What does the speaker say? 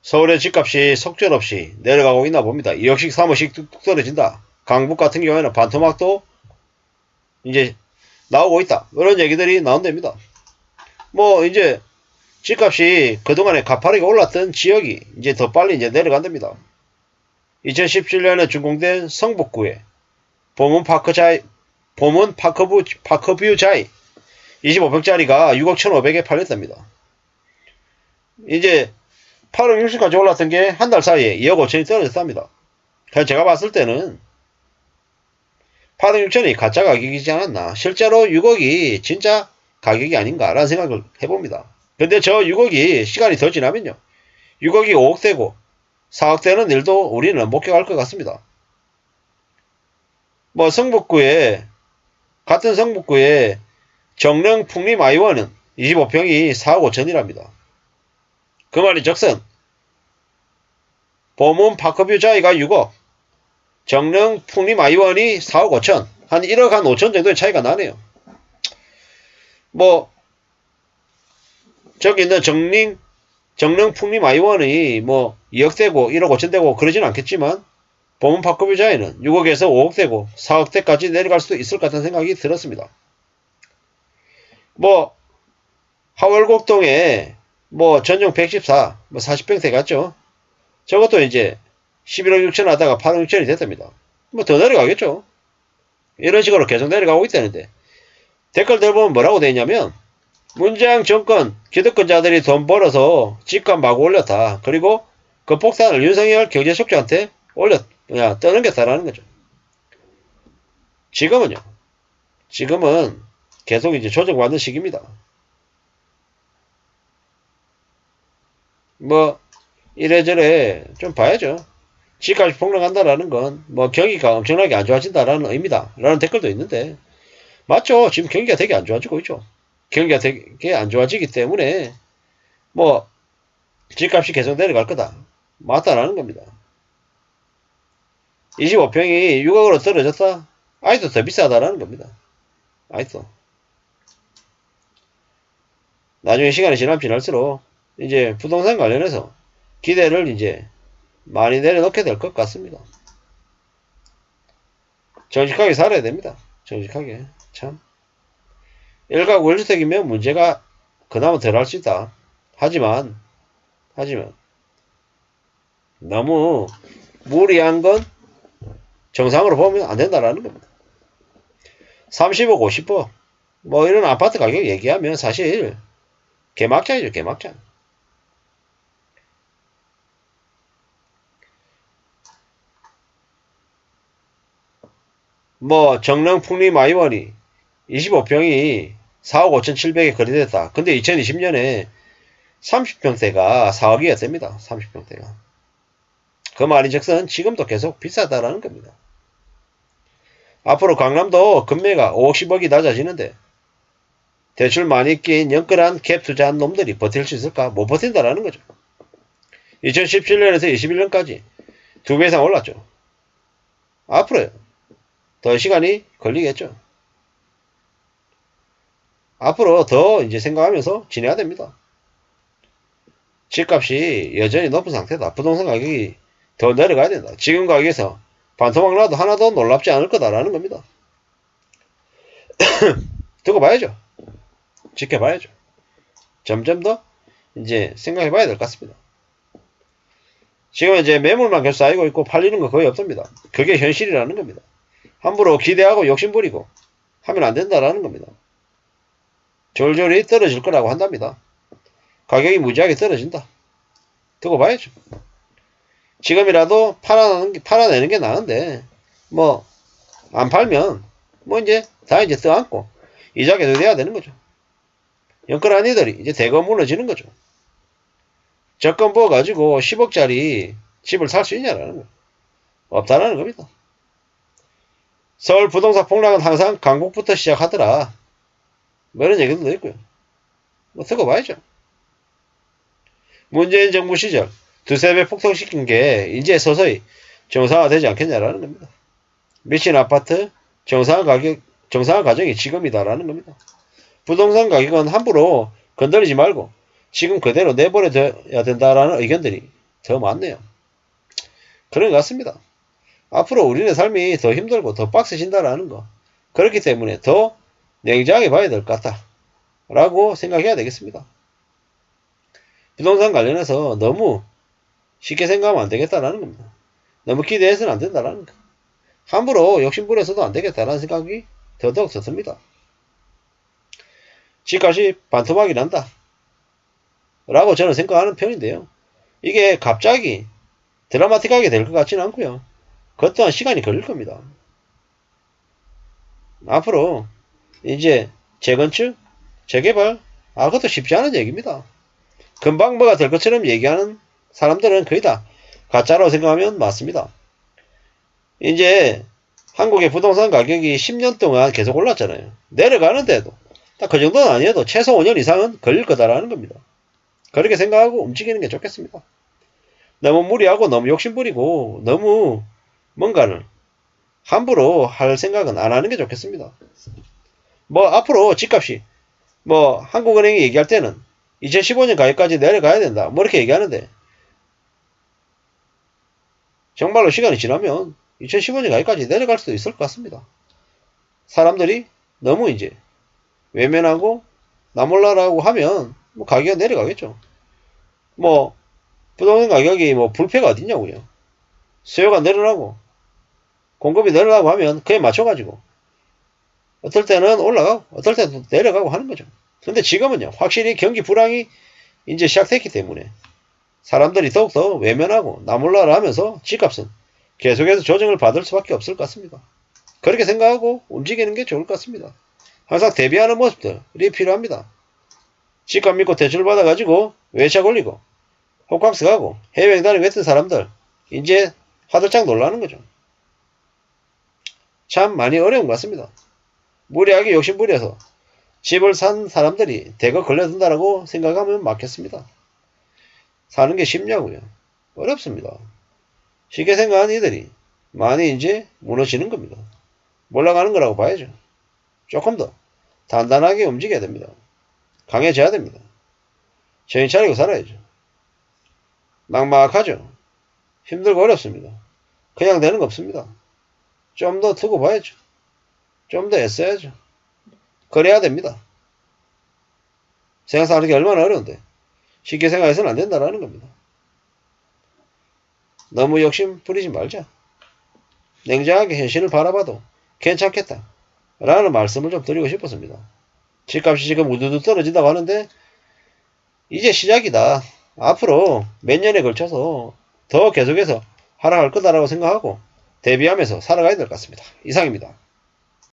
서울의 집값이 속절없이 내려가고 있나 봅니다. 2억씩 3억씩 뚝뚝 떨어진다. 강북 같은 경우에는 반토막도 이제 나오고 있다. 이런 얘기들이 나온답니다. 뭐 이제 집값이 그동안에 가파르게 올랐던 지역이 이제 더 빨리 이제 내려간답니다. 2017년에 준공된 성북구에 보문 파크뷰 자이 25평짜리가 6억 1,500에 팔렸답니다. 이제 8억 60까지 올랐던 게 한 달 사이에 2억 5천이 떨어졌답니다. 그래서 제가 봤을 때는 8억 6천이 가짜 가격이지 않았나. 실제로 6억이 진짜 가격이 아닌가라는 생각을 해봅니다. 근데 저 6억이 시간이 더 지나면요. 6억이 5억 되고 4억 되는 일도 우리는 목격할 것 같습니다. 뭐 같은 성북구에 정릉 풍림 아이원은 25평이 4억 5천이랍니다. 그 말이 적선 보문 파크뷰 자이가 6억, 정릉 풍림 아이원이 4억 5천, 한 1억 한 5천 정도의 차이가 나네요. 뭐 저기 있는 정릉 풍림 아이원이 뭐 2억 되고 1억 5천 되고 그러진 않겠지만 보문 파크뷰 자이는 6억에서 5억 되고 4억 대까지 내려갈 수도 있을 것 같은 생각이 들었습니다. 뭐 하월곡동에 뭐 전용 114, 뭐 40평대 같죠. 저것도 이제 11억 6천 하다가 8억 6천이 됐답니다. 뭐 더 내려가겠죠. 이런 식으로 계속 내려가고 있다는데 댓글들 보면 뭐라고 돼 있냐면 문재인 정권 기득권자들이 돈 벌어서 집값 마구 올렸다. 그리고 그 폭탄을 윤석열 경제쇼크한테 떠넘겼다라는 거죠. 지금은 계속 이제 조정받는 시기입니다. 뭐 이래저래 좀 봐야죠. 집값이 폭락한다라는 건 뭐 경기가 엄청나게 안 좋아진다라는 의미다 라는 댓글도 있는데 맞죠. 지금 경기가 되게 안 좋아지고 있죠. 경기가 되게 안 좋아지기 때문에 뭐 집값이 계속 내려갈 거다. 맞다라는 겁니다. 25평이 6억으로 떨어졌다. 아직도 더 비싸다라는 겁니다. 아직도. 나중에 시간이 지날수록 이제 부동산 관련해서 기대를 이제 많이 내려놓게 될 것 같습니다. 정직하게 살아야 됩니다. 정직하게. 참. 일가구 1주택이면 문제가 그나마 덜 할 수 있다. 하지만 너무 무리한 건 정상으로 보면 안 된다라는 겁니다. 30억, 50억 뭐 이런 아파트 가격 얘기하면 사실 개막장이죠. 개막장. 뭐 정릉 풍림 아이원이 25평이 4억 5,700에 거래됐다. 근데 2020년에 30평대가 4억이었답니다. 30평대가. 그 말인즉슨 지금도 계속 비싸다라는 겁니다. 앞으로 강남도 금매가 5억 10억이 낮아지는데 대출 많이 낀 영끌한 갭 투자한 놈들이 버틸 수 있을까? 못 버틴다라는 거죠. 2017년에서 21년까지 2배 이상 올랐죠. 앞으로요. 더 시간이 걸리겠죠. 앞으로 더 이제 생각하면서 지내야 됩니다. 집값이 여전히 높은 상태다. 부동산 가격이 더 내려가야 된다. 지금 가격에서 반토막 나도 하나도 놀랍지 않을 거다라는 겁니다. 두고 봐야죠. 지켜봐야죠. 점점 더 이제 생각해 봐야 될 것 같습니다. 지금 이제 매물만 계속 쌓이고 있고 팔리는 거 거의 없습니다. 그게 현실이라는 겁니다. 함부로 기대하고 욕심부리고 하면 안 된다라는 겁니다. 졸졸이 떨어질 거라고 한답니다. 가격이 무지하게 떨어진다. 두고 봐야죠. 지금이라도 팔아내는 게 나은데 뭐 안 팔면 뭐 이제 다 이제 떠안고 이자 계속돼야 되는 거죠. 영끌한 이들이 이제 대거 무너지는 거죠. 적금 부어가지고 10억짜리 집을 살 수 있냐라는 거. 없다라는 겁니다. 서울 부동산 폭락은 항상 강북부터 시작하더라. 뭐 이런 얘기도 있고요. 뭐 듣고 봐야죠. 문재인 정부 시절 두세 배 폭등시킨 게 이제 서서히 정상화되지 않겠냐라는 겁니다. 미친 아파트 정상화 과정이 지금이다라는 겁니다. 부동산 가격은 함부로 건드리지 말고 지금 그대로 내버려둬야 된다라는 의견들이 더 많네요. 그런 것 같습니다. 앞으로 우리네 삶이 더 힘들고 더 빡세진다라는 거. 그렇기 때문에 더 냉정하게 봐야 될 것 같다. 라고 생각해야 되겠습니다. 부동산 관련해서 너무 쉽게 생각하면 안 되겠다라는 겁니다. 너무 기대해서는 안 된다라는 거. 함부로 욕심부려서도 안 되겠다라는 생각이 더더욱 듭니다. 집값이 반토막이 난다. 라고 저는 생각하는 편인데요. 이게 갑자기 드라마틱하게 될 것 같지는 않고요. 그것 또한 시간이 걸릴 겁니다. 앞으로 이제 재건축, 재개발, 그것도 쉽지 않은 얘기입니다. 금방 뭐가 될 것처럼 얘기하는 사람들은 거의 다 가짜라고 생각하면 맞습니다. 이제 한국의 부동산 가격이 10년 동안 계속 올랐잖아요. 내려가는데도 딱 그 정도는 아니어도 최소 5년 이상은 걸릴 거다라는 겁니다. 그렇게 생각하고 움직이는 게 좋겠습니다. 너무 무리하고 너무 욕심부리고 너무 뭔가를 함부로 할 생각은 안 하는 게 좋겠습니다. 뭐 앞으로 집값이 뭐 한국은행이 얘기할 때는 2015년 가격까지 내려가야 된다. 뭐 이렇게 얘기하는데 정말로 시간이 지나면 2015년 가격까지 내려갈 수도 있을 것 같습니다. 사람들이 너무 이제 외면하고 나몰라라고 하면 뭐 가격이 내려가겠죠. 뭐 부동산 가격이 뭐 불패가 어딨냐고요. 수요가 늘어나고 공급이 늘어나고 하면 그에 맞춰가지고 어떨 때는 올라가고 어떨 때는 내려가고 하는 거죠. 근데 지금은요 확실히 경기 불황이 이제 시작됐기 때문에 사람들이 더욱더 외면하고 나몰라라 하면서 집값은 계속해서 조정을 받을 수밖에 없을 것 같습니다. 그렇게 생각하고 움직이는 게 좋을 것 같습니다. 항상 대비하는 모습들이 필요합니다. 집값 믿고 대출 받아가지고 외차 걸리고 호캉스 가고 해외여행 다니고 했던 사람들 이제 화들짝 놀라는 거죠. 참 많이 어려운 것 같습니다. 무리하게 욕심부려서 집을 산 사람들이 대거 걸려든다라고 생각하면 맞겠습니다. 사는 게 쉽냐고요? 어렵습니다. 쉽게 생각하는 이들이 많이 이제 무너지는 겁니다. 몰락가는 거라고 봐야죠. 조금 더 단단하게 움직여야 됩니다. 강해져야 됩니다. 정신 차리고 살아야죠. 막막하죠. 힘들고 어렵습니다. 그냥 되는 거 없습니다. 좀 더 두고 봐야죠. 좀 더 애써야죠. 그래야 됩니다. 세상 사는 게 얼마나 어려운데 쉽게 생각해서는 안 된다라는 겁니다. 너무 욕심 부리지 말자. 냉정하게 현실을 바라봐도 괜찮겠다. 라는 말씀을 좀 드리고 싶었습니다. 집값이 지금 우두두 떨어진다고 하는데 이제 시작이다. 앞으로 몇 년에 걸쳐서 더 계속해서 하락할 거다라고 생각하고 대비하면서 살아가야 될 것 같습니다. 이상입니다.